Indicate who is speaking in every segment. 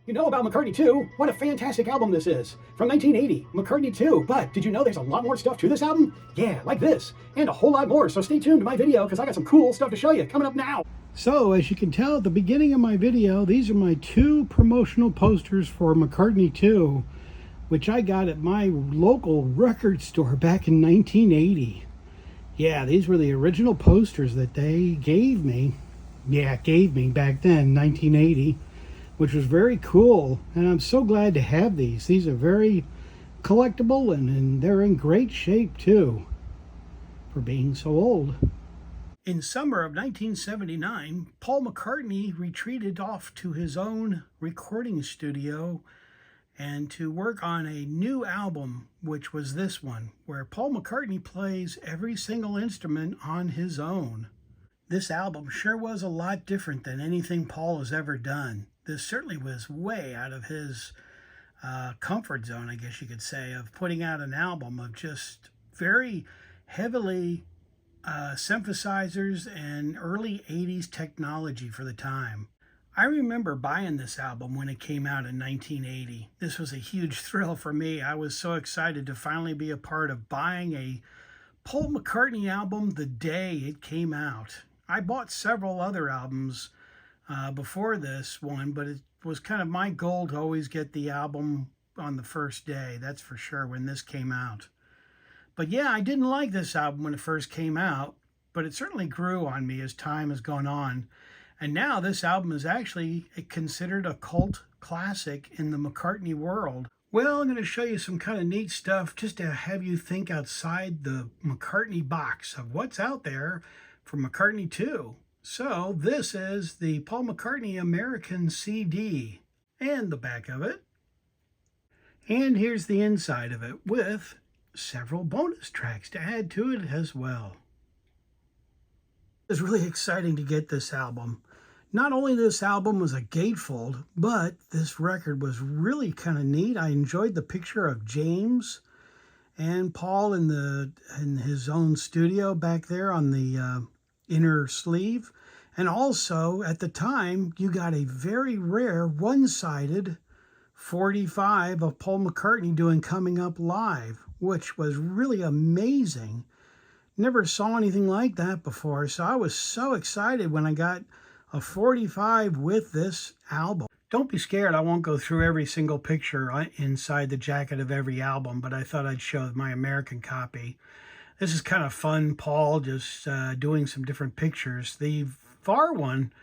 Speaker 1: You know about McCartney II? What a fantastic album this is. From 1980, McCartney II. But did you know there's a lot more stuff to this album? Yeah, like this, and a whole lot more. So stay tuned to my video because I got some cool stuff to show you coming up now. So as you can tell at the beginning of my video, these are my two promotional posters for McCartney II, which I got at my local record store back in 1980. Yeah, these were the original posters that they gave me. Yeah, gave me back then, 1980. Which was very cool, and I'm so glad to have these. These are very collectible, and they're in great shape too for being so old. In summer of 1979, Paul McCartney retreated off to his own recording studio and to work on a new album, which was this one, where Paul McCartney plays every single instrument on his own. This album sure was a lot different than anything Paul has ever done. This certainly was way out of his comfort zone, I guess you could say, of putting out an album of just very heavily synthesizers and early 80s technology for the time. I remember buying this album when it came out in 1980. This was a huge thrill for me. I was so excited to finally be a part of buying a Paul McCartney album the day it came out. I bought several other albums before this one, but it was kind of my goal to always get the album on the first day, that's for sure, when this came out. But yeah, I didn't like this album when it first came out, but it certainly grew on me as time has gone on. And now this album is actually considered a cult classic in the McCartney world. Well, I'm going to show you some kind of neat stuff just to have you think outside the McCartney box of what's out there for McCartney II. So this is the Paul McCartney American CD and the back of it. And here's the inside of it with several bonus tracks to add to it as well. It was really exciting to get this album. Not only this album was a gatefold, but this record was really kind of neat. I enjoyed the picture of James and Paul in his own studio back there on the inner sleeve. And also, at the time, you got a very rare one-sided 45 of Paul McCartney doing Coming Up Live, which was really amazing. Never saw anything like that before, so I was so excited when I got a 45 with this album. Don't be scared, I won't go through every single picture inside the jacket of every album, but I thought I'd show my American copy. This is kind of fun, Paul just doing some different pictures. The far one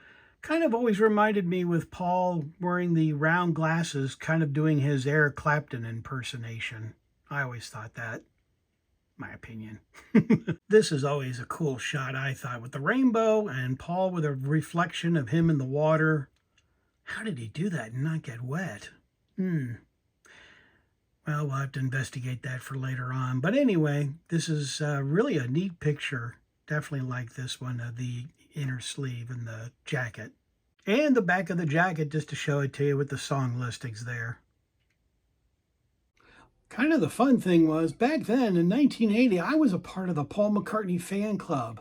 Speaker 1: kind of always reminded me with Paul wearing the round glasses, kind of doing his Eric Clapton impersonation. I always thought that, my opinion. This is always a cool shot, I thought, with the rainbow and Paul with a reflection of him in the water. How did he do that and not get wet? Well, we'll have to investigate that for later on. But anyway, this is really a neat picture. Definitely like this one, the inner sleeve and the jacket. And the back of the jacket, just to show it to you with the song listings there. Kind of the fun thing was, back then in 1980, I was a part of the Paul McCartney fan club.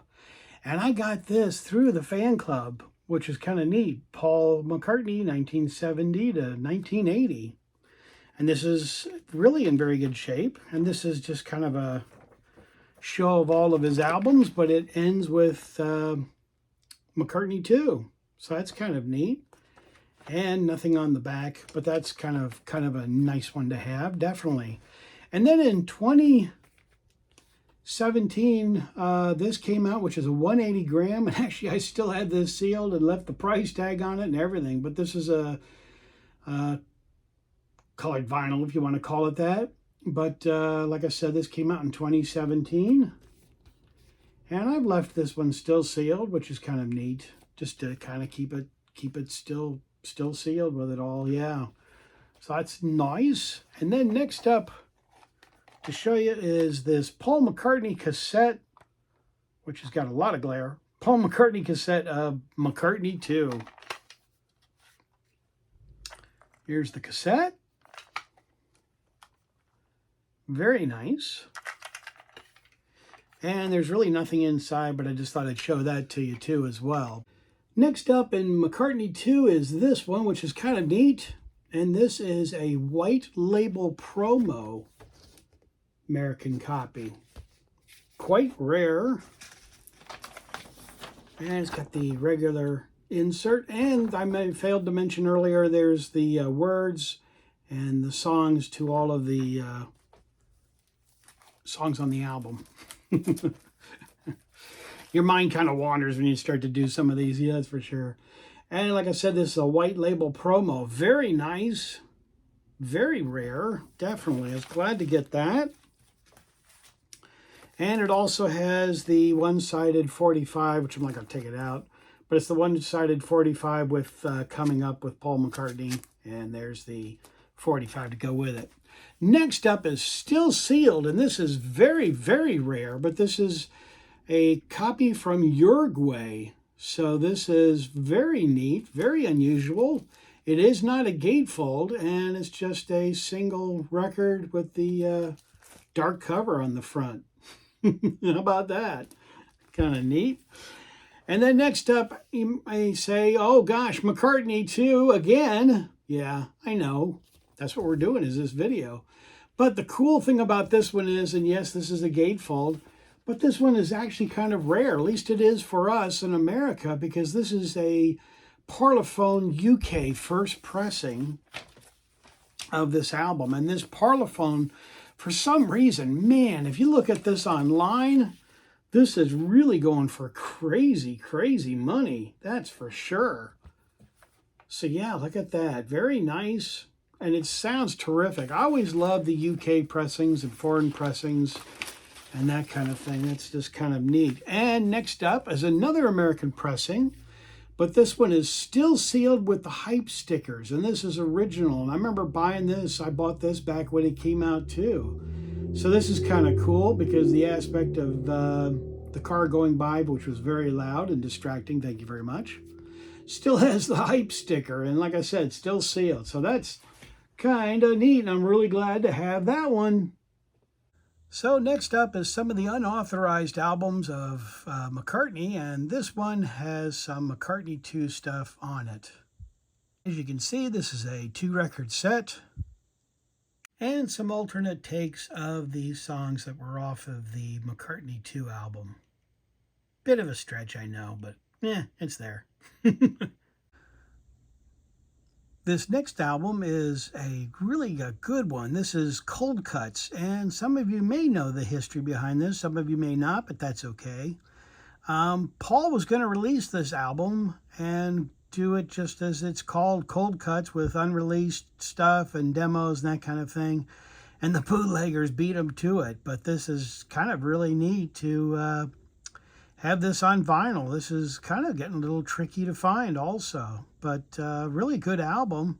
Speaker 1: And I got this through the fan club, which is kind of neat. Paul McCartney, 1970 to 1980. And this is really in very good shape. And this is just kind of a show of all of his albums, but it ends with McCartney II. So that's kind of neat. And nothing on the back, but that's kind of a nice one to have, definitely. And then in 2017, this came out, which is a 180 gram. And actually, I still had this sealed and left the price tag on it and everything. But this is a colored vinyl, if you want to call it that. But like I said, this came out in 2017. And I've left this one still sealed, which is kind of neat, just to kind of keep it still sealed with it all. Yeah, so that's nice. And then next up to show you is this Paul McCartney cassette, which has got a lot of glare. Paul McCartney cassette of McCartney II. Here's the cassette. Very nice. And there's really nothing inside, but I just thought I'd show that to you too as well. Next up in McCartney II is this one, which is kind of neat. And this is a white label promo American copy. Quite rare. And it's got the regular insert. And I may have failed to mention earlier, there's the words and the songs to all of the songs on the album. Your mind kind of wanders when you start to do some of these, yeah, that's for sure. And like I said, this is a white label promo. Very nice. Very rare. Definitely. I was glad to get that. And it also has the one-sided 45, which I'm not going to take it out. But it's the one-sided 45 with Coming Up with Paul McCartney. And there's the 45 to go with it. Next up is Still Sealed. And this is very, very rare. But this is a copy from Uruguay. So this is very neat, very unusual. It is not a gatefold, and it's just a single record with the dark cover on the front. How about that? Kind of neat. And then next up, you may say, oh gosh, McCartney II again. Yeah, I know. That's what we're doing is this video. But the cool thing about this one is, and yes, this is a gatefold, but this one is actually kind of rare. At least it is for us in America, because this is a Parlophone UK first pressing of this album. And this Parlophone, for some reason, man, if you look at this online, this is really going for crazy, crazy money. That's for sure. So yeah, look at that. Very nice. And it sounds terrific. I always love the UK pressings and foreign pressings and that kind of thing. That's just kind of neat. And next up is another American pressing, but this one is still sealed with the hype stickers, and this is original. And I remember buying this. I bought this back when it came out too. So this is kind of cool because the aspect of the car going by, which was very loud and distracting, thank you very much, still has the hype sticker. And like I said, still sealed. So that's kind of neat. I'm really glad to have that one. So next up is some of the unauthorized albums of McCartney, and this one has some McCartney II stuff on it. As you can see, this is a 2-record set, and some alternate takes of the songs that were off of the McCartney II album. Bit of a stretch, I know, but it's there. This next album is a good one. This is Cold Cuts, and some of you may know the history behind this. Some of you may not, but that's okay. Paul was going to release this album and do it just as it's called, Cold Cuts, with unreleased stuff and demos and that kind of thing. And the bootleggers beat him to it. But this is kind of really neat to have this on vinyl. This is kind of getting a little tricky to find also, but really good album.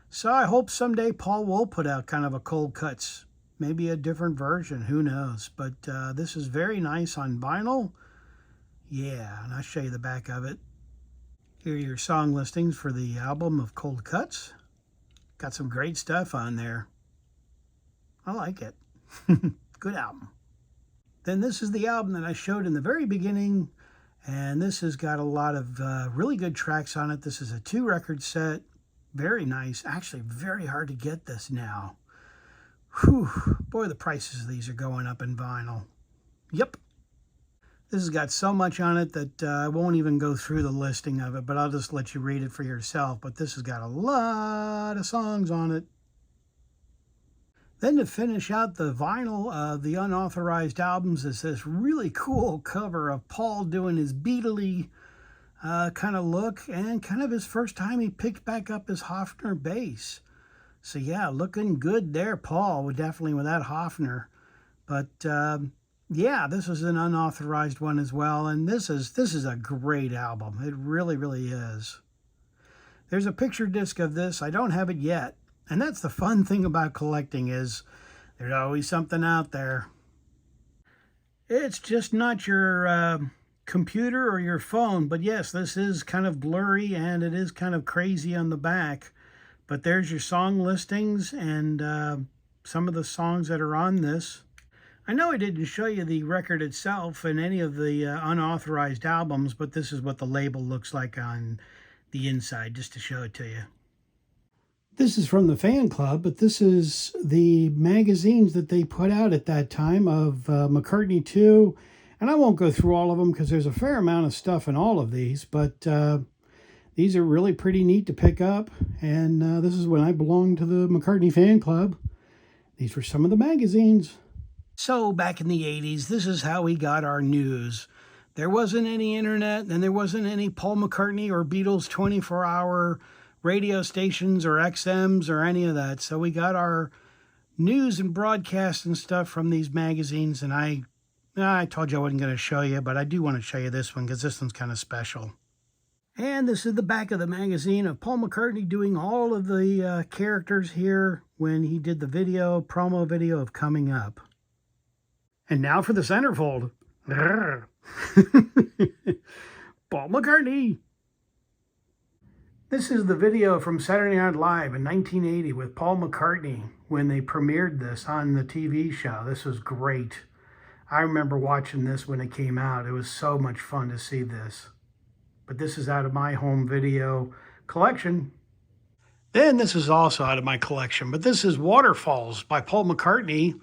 Speaker 1: So I hope someday Paul will put out kind of a Cold Cuts, maybe a different version, who knows. But this is very nice on vinyl. Yeah, and I'll show you the back of it. Here are your song listings for the album of Cold Cuts. Got some great stuff on there. I like it. Good album. Then this is the album that I showed in the very beginning, and this has got a lot of really good tracks on it. This is a 2-record set. Very nice. Actually, very hard to get this now. Whew. Boy, the prices of these are going up in vinyl. Yep. This has got so much on it that I won't even go through the listing of it, but I'll just let you read it for yourself. But this has got a lot of songs on it. Then to finish out the vinyl of the unauthorized albums is this really cool cover of Paul doing his Beatley kind of look, and kind of his first time he picked back up his Hofner bass. So yeah, looking good there, Paul, definitely with that Hofner. But yeah, this is an unauthorized one as well, and this is a great album. It really, really is. There's a picture disc of this. I don't have it yet. And that's the fun thing about collecting, is there's always something out there. It's just not your computer or your phone, but yes, this is kind of blurry and it is kind of crazy on the back. But there's your song listings and some of the songs that are on this. I know I didn't show you the record itself in any of the unauthorized albums, but this is what the label looks like on the inside, just to show it to you. This is from the fan club, but this is the magazines that they put out at that time of McCartney II. And I won't go through all of them because there's a fair amount of stuff in all of these, but these are really pretty neat to pick up. And this is when I belonged to the McCartney fan club. These were some of the magazines. So back in the 80s, this is how we got our news. There wasn't any internet, and there wasn't any Paul McCartney or Beatles 24-hour radio stations or XMs or any of that. So we got our news and broadcast and stuff from these magazines. And I told you I wasn't going to show you, but I do want to show you this one because this one's kind of special. And this is the back of the magazine of Paul McCartney doing all of the characters here when he did the promo video of Coming Up. And now for the centerfold. Paul McCartney. This is the video from Saturday Night Live in 1980 with Paul McCartney when they premiered this on the TV show. This was great. I remember watching this when it came out. It was so much fun to see this. But this is out of my home video collection. Then this is also out of my collection, but this is Waterfalls by Paul McCartney,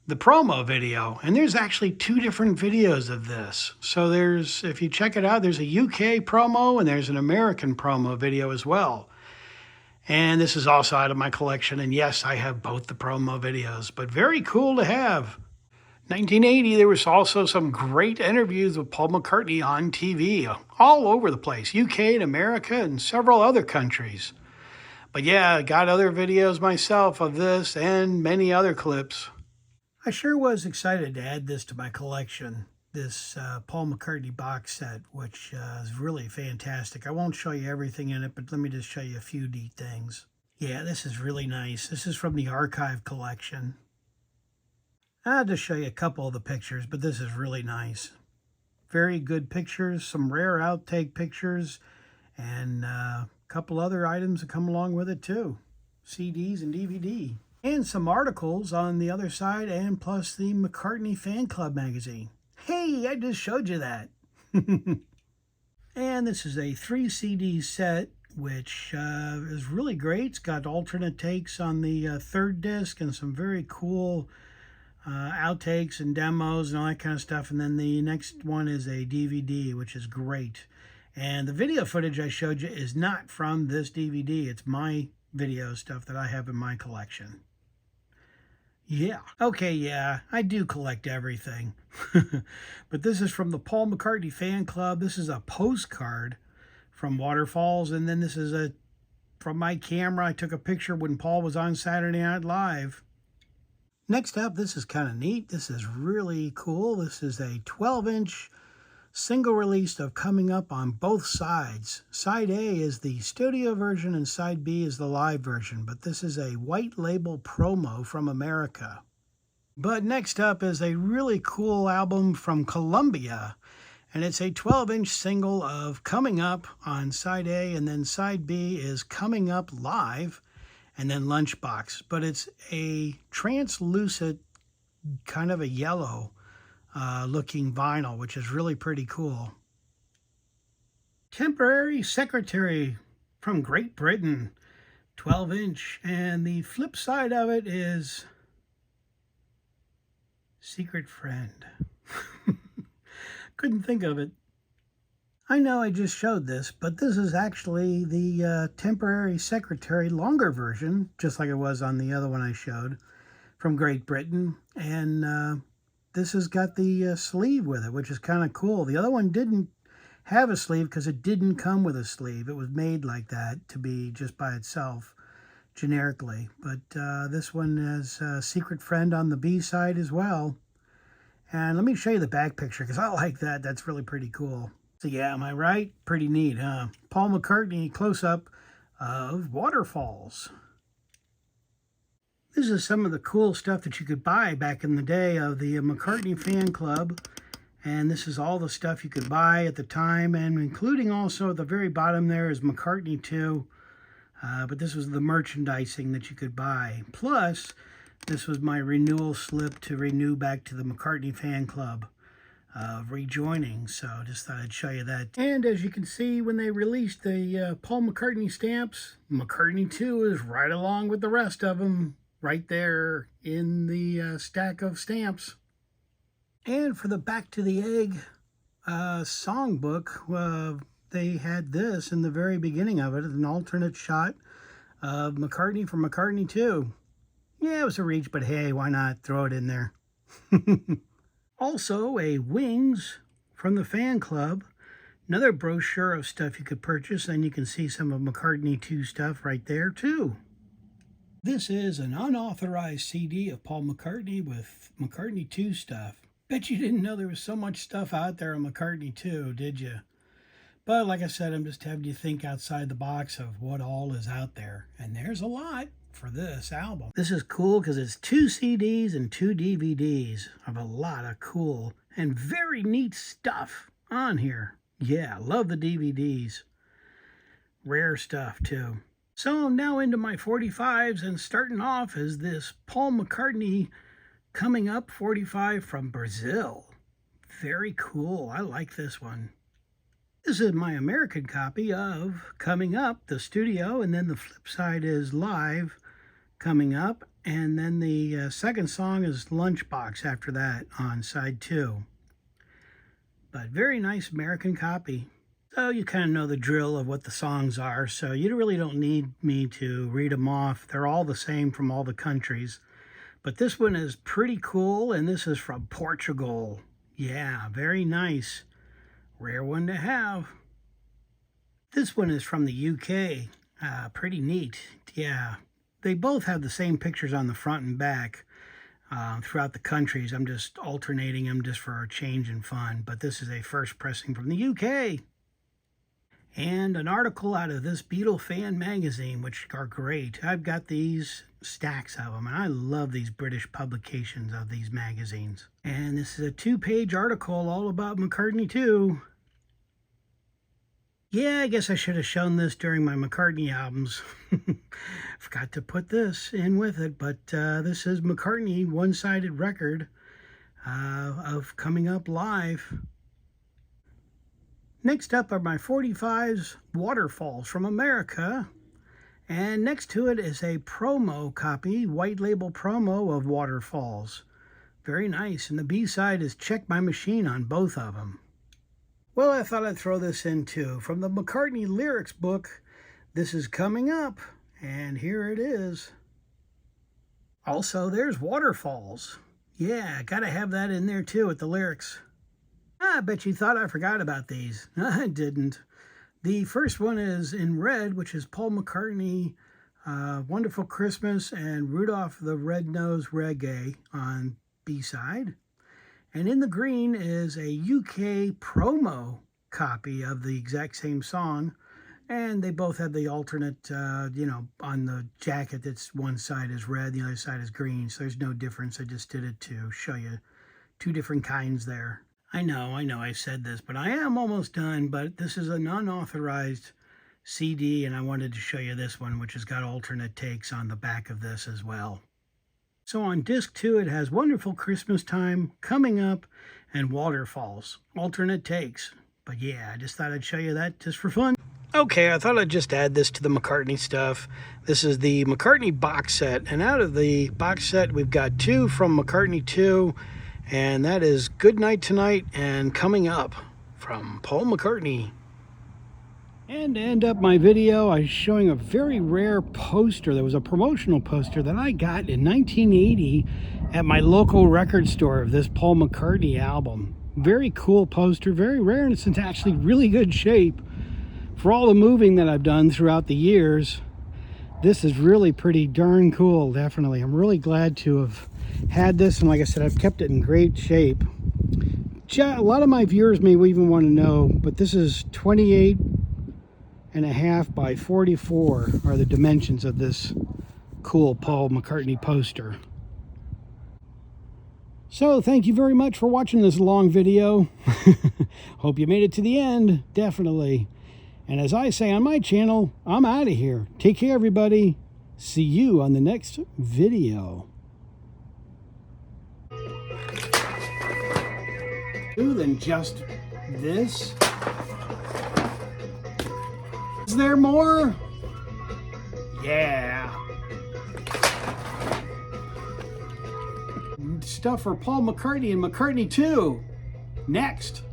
Speaker 1: the promo video. And there's actually two different videos of this. So there's, if you check it out, there's a UK promo and there's an American promo video as well. And this is also out of my collection. And yes, I have both the promo videos, but very cool to have. 1980, there was also some great interviews with Paul McCartney on TV all over the place, UK and America and several other countries. But yeah, I got other videos myself of this and many other clips. I sure was excited to add this to my collection, this Paul McCartney box set, which is really fantastic. I won't show you everything in it, but let me just show you a few neat things. Yeah, this is really nice. This is from the archive collection. I'll just show you a couple of the pictures, but this is really nice. Very good pictures, some rare outtake pictures, and a couple other items that come along with it too. CDs and DVD. And some articles on the other side, and plus the McCartney Fan Club magazine. Hey, I just showed you that. And this is a 3 CD set, which is really great. It's got alternate takes on the third disc and some very cool outtakes and demos and all that kind of stuff. And then the next one is a DVD, which is great. And the video footage I showed you is not from this DVD. It's my video stuff that I have in my collection. Yeah. Okay, yeah, I do collect everything. But this is from the Paul McCartney Fan Club. This is a postcard from Waterfalls. And then this is from my camera. I took a picture when Paul was on Saturday Night Live. Next up, this is kind of neat. This is really cool. This is a 12-inch single release of Coming Up on both sides. Side A is the studio version and side B is the live version, but this is a white label promo from America. But next up is a really cool album from Columbia, and it's a 12-inch single of Coming Up on side A, and then side B is Coming Up Live, and then Lunchbox. But it's a translucent, kind of a yellow looking vinyl, which is really pretty cool. Temporary Secretary from Great Britain, 12-inch, and the flip side of it is Secret Friend. Couldn't think of it. I know I just showed this, but this is actually the Temporary Secretary longer version, just like it was on the other one I showed, from Great Britain. And this has got the sleeve with it, which is kind of cool. The other one didn't have a sleeve because it didn't come with a sleeve. It was made like that to be just by itself, generically. But this one has Secret Friend on the B side as well. And let me show you the back picture because I like that. That's really pretty cool. So yeah, am I right? Pretty neat, huh? Paul McCartney close-up of Waterfalls. This is some of the cool stuff that you could buy back in the day of the McCartney Fan Club. And this is all the stuff you could buy at the time, and including also at the very bottom there is McCartney II. But this was the merchandising that you could buy. Plus, this was my renewal slip to renew back to the McCartney Fan Club. of rejoining, so just thought I'd show you that. And as you can see, when they released the Paul McCartney stamps, McCartney II is right along with the rest of them, right there in the stack of stamps. And for the Back to the Egg songbook, they had this in the very beginning of it, an alternate shot of McCartney from McCartney II. Yeah, it was a reach, but hey, why not throw it in there? Also, a Wings from the fan club, another brochure of stuff you could purchase, and you can see some of McCartney II stuff right there too. This is an unauthorized CD of Paul McCartney with McCartney II stuff. Bet you didn't know there was so much stuff out there on McCartney II, did you? But like I said, I'm just having you think outside the box of what all is out there. And there's a lot for this album. This is cool because it's 2 CDs and 2 DVDs of a lot of cool and very neat stuff on here. Yeah, love the DVDs. Rare stuff too. So now into my 45s, and starting off is this Paul McCartney Coming Up 45 from Brazil. Very cool. I like this one. This is my American copy of Coming Up, the studio, and then the flip side is Live, Coming Up, and then the second song is Lunchbox after that on side 2. But very nice American copy. So you kind of know the drill of what the songs are, so you really don't need me to read them off. They're all the same from all the countries. But this one is pretty cool, and this is from Portugal. Yeah, very nice. Rare one to have. This one is from the UK. Pretty neat. Yeah, they both have the same pictures on the front and back throughout the countries. I'm just alternating them just for a change and fun. But this is a first pressing from the UK. And an article out of this Beatle fan magazine, which are great. I've got these stacks of them, and I love these British publications of these magazines. And this is a 2-page article all about McCartney II. Yeah, I guess I should have shown this during my McCartney albums. Forgot to put this in with it, but this is McCartney one-sided record of Coming Up Live. Next up are my 45's Waterfalls from America. And next to it is a promo copy, white label promo of Waterfalls. Very nice. And the B-side is Check My Machine on both of them. Well, I thought I'd throw this in too. From the McCartney lyrics book, this is Coming Up, and here it is. Also, there's Waterfalls. Yeah, gotta have that in there too with the lyrics. I bet you thought I forgot about these. I didn't. The first one is in red, which is Paul McCartney, Wonderful Christmas, and Rudolph the Red-Nosed Reggae on B-side. And in the green is a UK promo copy of the exact same song. And they both have the alternate, on the jacket, that's one side is red, the other side is green. So there's no difference. I just did it to show you 2 different kinds there. I know I said this, but I am almost done. But this is a non-authorized CD, and I wanted to show you this one, which has got alternate takes on the back of this as well. So on disc 2, it has Wonderful Christmas Time, Coming Up, and Waterfalls. Alternate takes. But yeah, I just thought I'd show you that just for fun. Okay, I thought I'd just add this to the McCartney stuff. This is the McCartney box set. And out of the box set, we've got 2 from McCartney II. And that is Good Night Tonight and Coming Up from Paul McCartney. And to end up my video, I'm showing a very rare poster. There was a promotional poster that I got in 1980 at my local record store of this Paul McCartney album. Very cool poster, very rare, and it's in actually really good shape. For all the moving that I've done throughout the years, this is really pretty darn cool, definitely. I'm really glad to have had this, and like I said, I've kept it in great shape. A lot of my viewers may even want to know, but this is 28.5 by 44 are the dimensions of this cool Paul McCartney poster. So thank you very much for watching this long video. Hope you made it to the end, definitely. And as I say on my channel, I'm out of here. Take care, everybody. See you on the next video. than just this. Is there more? Yeah. Stuff for Paul McCartney and McCartney II. Next.